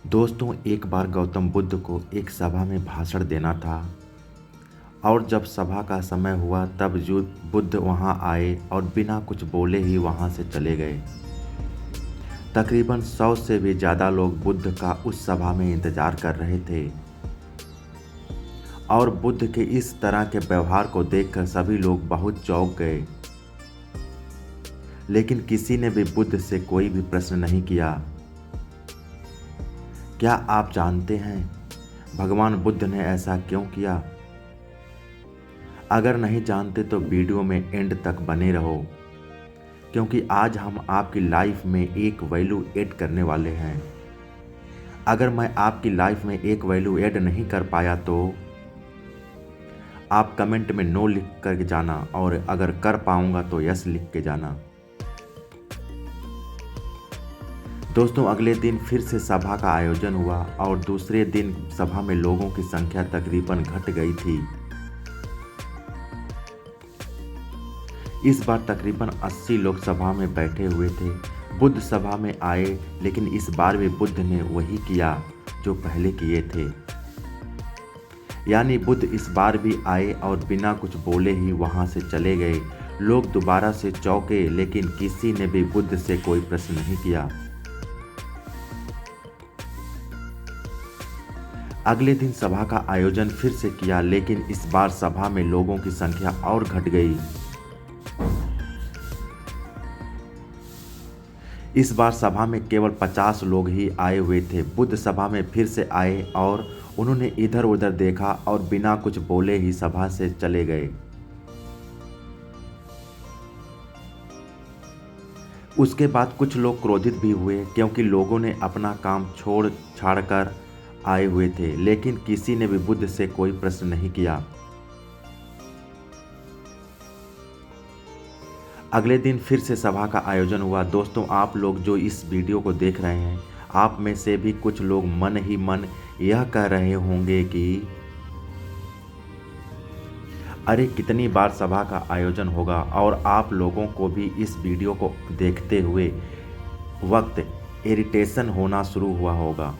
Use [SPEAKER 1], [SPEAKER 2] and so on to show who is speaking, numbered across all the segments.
[SPEAKER 1] दोस्तों, एक बार गौतम बुद्ध को एक सभा में भाषण देना था और जब सभा का समय हुआ तब जो बुद्ध वहां आए और बिना कुछ बोले ही वहां से चले गए। तकरीबन 100 से भी ज़्यादा लोग बुद्ध का उस सभा में इंतजार कर रहे थे और बुद्ध के इस तरह के व्यवहार को देखकर सभी लोग बहुत चौंक गए। लेकिन किसी ने भी बुद्ध से कोई भी प्रश्न नहीं किया। क्या आप जानते हैं भगवान बुद्ध ने ऐसा क्यों किया? अगर नहीं जानते तो वीडियो में एंड तक बने रहो, क्योंकि आज हम आपकी लाइफ में एक वैल्यू ऐड करने वाले हैं। अगर मैं आपकी लाइफ में एक वैल्यू ऐड नहीं कर पाया तो आप कमेंट में नो लिख कर जाना और अगर कर पाऊंगा तो यस लिख के जाना। दोस्तों, अगले दिन फिर से सभा का आयोजन हुआ और दूसरे दिन सभा में लोगों की संख्या तकरीबन घट गई थी। इस बार तकरीबन 80 लोग सभा में बैठे हुए थे। बुद्ध सभा में आए, लेकिन इस बार भी बुद्ध ने वही किया जो पहले किए थे। यानी बुद्ध इस बार भी आए और बिना कुछ बोले ही वहां से चले गए। लोग दोबारा से चौंके, लेकिन किसी ने भी बुद्ध से कोई प्रश्न नहीं किया। अगले दिन सभा का आयोजन फिर से किया, लेकिन इस बार सभा में लोगों की संख्या और घट गई। इस बार सभा में केवल 50 लोग ही आए हुए थे। बुद्ध सभा में फिर से आए और उन्होंने इधर उधर देखा और बिना कुछ बोले ही सभा से चले गए। उसके बाद कुछ लोग क्रोधित भी हुए, क्योंकि लोगों ने अपना काम छोड़ छाड़ कर आए हुए थे, लेकिन किसी ने भी बुद्ध से कोई प्रश्न नहीं किया। अगले दिन फिर से सभा का आयोजन हुआ। दोस्तों, आप लोग जो इस वीडियो को देख रहे हैं, आप में से भी कुछ लोग मन ही मन यह कह रहे होंगे कि अरे कितनी बार सभा का आयोजन होगा, और आप लोगों को भी इस वीडियो को देखते हुए वक्त इरिटेशन होना शुरू हुआ होगा।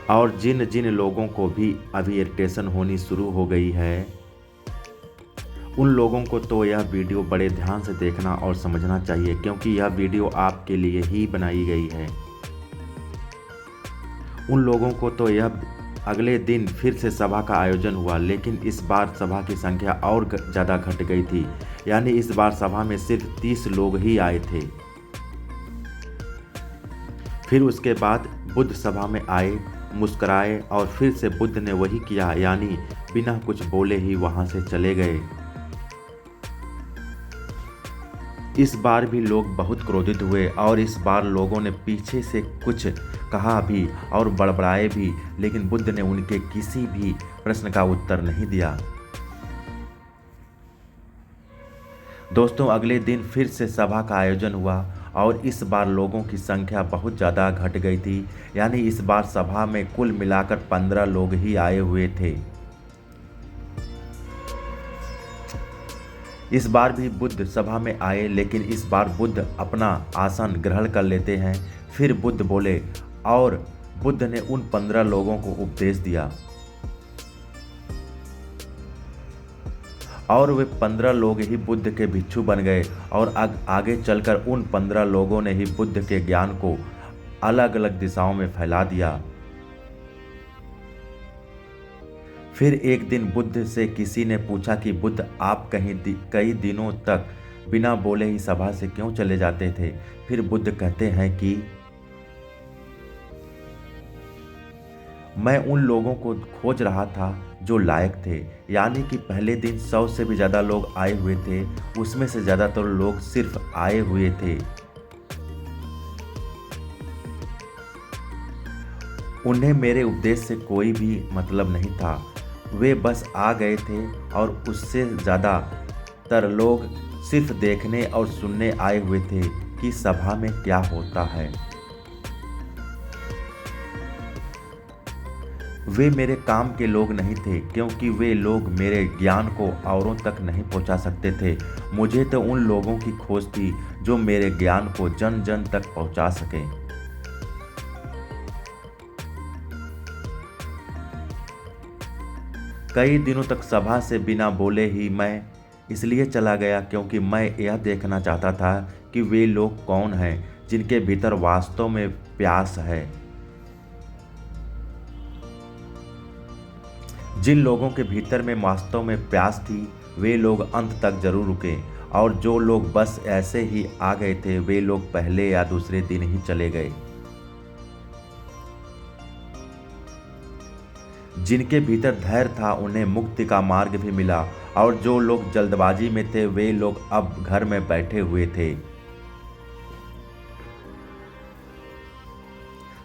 [SPEAKER 1] और जिन जिन लोगों को भी अभी इरिटेशन होनी शुरू हो गई है, उन लोगों को तो यह वीडियो बड़े ध्यान से देखना और समझना चाहिए, क्योंकि यह वीडियो आपके लिए ही बनाई गई है। उन लोगों को तो यह अगले दिन फिर से सभा का आयोजन हुआ, लेकिन इस बार सभा की संख्या और ज़्यादा घट गई थी। यानी इस बार सभा में सिर्फ 30 लोग ही आए थे। फिर उसके बाद बुद्ध सभा में आए, मुस्कुराए और फिर से बुद्ध ने वही किया, यानी बिना कुछ बोले ही वहां से चले गए। इस बार भी लोग बहुत क्रोधित हुए और इस बार लोगों ने पीछे से कुछ कहा भी और बड़बड़ाए भी, लेकिन बुद्ध ने उनके किसी भी प्रश्न का उत्तर नहीं दिया। दोस्तों, अगले दिन फिर से सभा का आयोजन हुआ और इस बार लोगों की संख्या बहुत ज़्यादा घट गई थी। यानी इस बार सभा में कुल मिलाकर 15 लोग ही आए हुए थे। इस बार भी बुद्ध सभा में आए, लेकिन इस बार बुद्ध अपना आसन ग्रहण कर लेते हैं। फिर बुद्ध बोले और बुद्ध ने उन 15 लोगों को उपदेश दिया और वे 15 लोग ही बुद्ध के भिक्षु बन गए और आगे चलकर उन 15 लोगों ने ही बुद्ध के ज्ञान को अलग अलग दिशाओं में फैला दिया। फिर एक दिन बुद्ध से किसी ने पूछा कि बुद्ध, आप कई दिनों तक बिना बोले ही सभा से क्यों चले जाते थे? फिर बुद्ध कहते हैं कि मैं उन लोगों को खोज रहा था जो लायक थे। यानी कि पहले दिन 100 से भी ज़्यादा लोग आए हुए थे, उसमें से ज़्यादातर लोग सिर्फ आए हुए थे। उन्हें मेरे उपदेश से कोई भी मतलब नहीं था, वे बस आ गए थे और उससे ज़्यादातर लोग सिर्फ देखने और सुनने आए हुए थे कि सभा में क्या होता है। वे मेरे काम के लोग नहीं थे, क्योंकि वे लोग मेरे ज्ञान को औरों तक नहीं पहुंचा सकते थे। मुझे तो उन लोगों की खोज थी जो मेरे ज्ञान को जन जन तक पहुंचा सकें। कई दिनों तक सभा से बिना बोले ही मैं इसलिए चला गया क्योंकि मैं यह देखना चाहता था कि वे लोग कौन हैं जिनके भीतर वास्तव में प्यास है। जिन लोगों के भीतर में वास्तव में प्यास थी वे लोग अंत तक जरूर रुके, और जो लोग बस ऐसे ही आ गए थे वे लोग पहले या दूसरे दिन ही चले गए। जिनके भीतर धैर्य था उन्हें मुक्ति का मार्ग भी मिला, और जो लोग जल्दबाजी में थे वे लोग अब घर में बैठे हुए थे।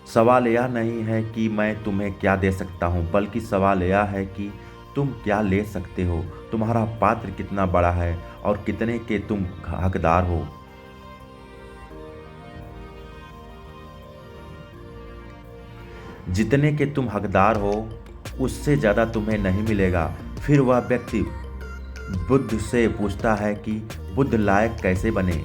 [SPEAKER 1] सवाल यह नहीं है कि मैं तुम्हें क्या दे सकता हूं, बल्कि सवाल यह है कि तुम क्या ले सकते हो। तुम्हारा पात्र कितना बड़ा है और कितने के तुम हकदार हो। जितने के तुम हकदार हो उससे ज़्यादा तुम्हें नहीं मिलेगा। फिर वह व्यक्ति बुद्ध से पूछता है कि बुद्ध लायक कैसे बने।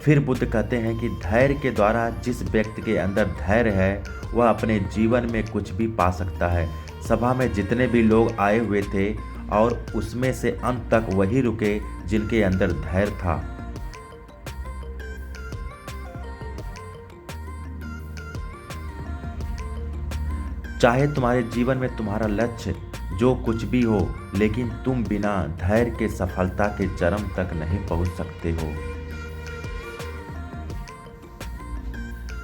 [SPEAKER 1] फिर बुद्ध कहते हैं कि धैर्य के द्वारा जिस व्यक्ति के अंदर धैर्य है वह अपने जीवन में कुछ भी पा सकता है। सभा में जितने भी लोग आए हुए थे और उसमें से अंत तक वही रुके जिनके अंदर धैर्य था। चाहे तुम्हारे जीवन में तुम्हारा लक्ष्य जो कुछ भी हो, लेकिन तुम बिना धैर्य के सफलता के चरम तक नहीं पहुंच सकते हो।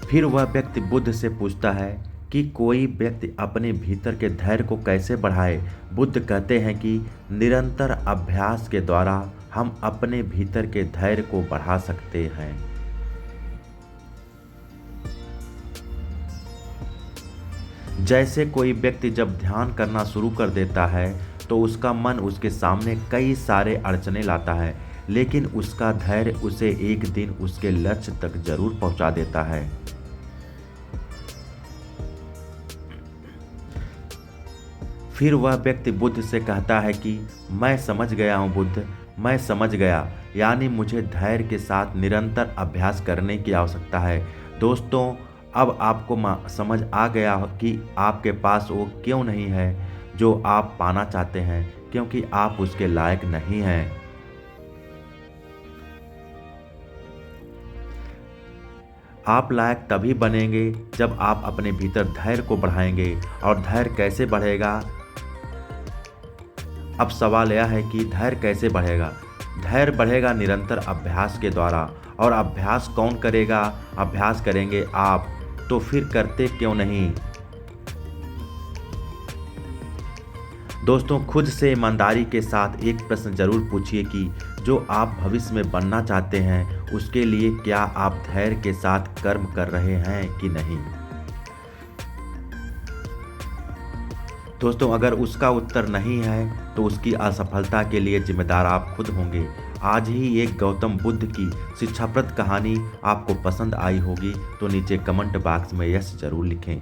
[SPEAKER 1] फिर वह व्यक्ति बुद्ध से पूछता है कि कोई व्यक्ति अपने भीतर के धैर्य को कैसे बढ़ाए। बुद्ध कहते हैं कि निरंतर अभ्यास के द्वारा हम अपने भीतर के धैर्य को बढ़ा सकते हैं। जैसे कोई व्यक्ति जब ध्यान करना शुरू कर देता है तो उसका मन उसके सामने कई सारे अड़चने लाता है, लेकिन उसका धैर्य उसे एक दिन उसके लक्ष्य तक जरूर पहुंचा देता है। फिर वह व्यक्ति बुद्ध से कहता है कि मैं समझ गया हूँ बुद्ध, मैं समझ गया, यानी मुझे धैर्य के साथ निरंतर अभ्यास करने की आवश्यकता है। दोस्तों, अब आपको समझ आ गया कि आपके पास वो क्यों नहीं है जो आप पाना चाहते हैं, क्योंकि आप उसके लायक नहीं हैं। आप लायक तभी बनेंगे जब आप अपने भीतर धैर्य को बढ़ाएंगे। और धैर्य कैसे बढ़ेगा? अब सवाल यह है कि धैर्य कैसे बढ़ेगा। धैर्य बढ़ेगा निरंतर अभ्यास के द्वारा। और अभ्यास कौन करेगा? अभ्यास करेंगे आप। तो फिर करते क्यों नहीं? दोस्तों, खुद से ईमानदारी के साथ एक प्रश्न जरूर पूछिए कि जो आप भविष्य में बनना चाहते हैं उसके लिए क्या आप धैर्य के साथ कर्म कर रहे हैं कि नहीं। दोस्तों, अगर उसका उत्तर नहीं है तो उसकी असफलता के लिए जिम्मेदार आप खुद होंगे। आज ही एक गौतम बुद्ध की शिक्षाप्रद कहानी आपको पसंद आई होगी तो नीचे कमेंट बॉक्स में यस जरूर लिखें।